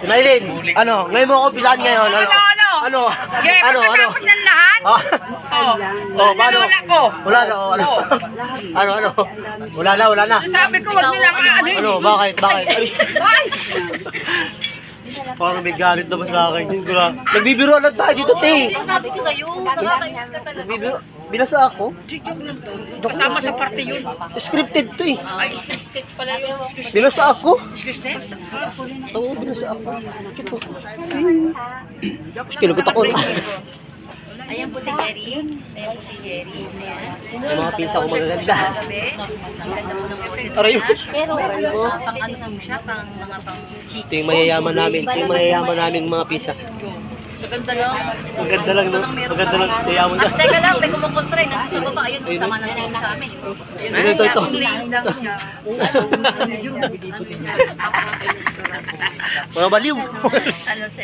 Nailin, ano? Ngayon mo ako pisahan ngayon. Ano? Pagkatapos ng lahat? Paano? ko. Wala na, Ano? Wala na. Sabi ko, wag nila ano Ano? Bakit? Ay! Parang may galit naman sa akin. Nagbibiro lang tayo dito, te. Sabi ko sa'yo, nakakainis ka talaga. Nagbibiro. Binasa ako. Kasama sa party yun. Scripted to eh. Ay, scripted pala yun. Binasa ako. Scripted? Oo, binasa ako. Kito. Kinugot ako. Ayan po si Jerry. Ayan po si Jerry. Ayan. Yung mga pinsa ko magaganda. Gabi. Ang ganda po ng boses Aray mo. niya. Pero pang ano lang siya, pang mga pang cheeks. Ito yung mayayaman namin. Ito yung mayayaman namin mga pisa. Maganda lang. Ang ganda lang, no? Ang ganda lang. Mayayaman ka. Teka lang, may kumukontra eh. Nandun sa baba. Ayun, sama na lang sa amin. Ito. Mga baliw. Ano sa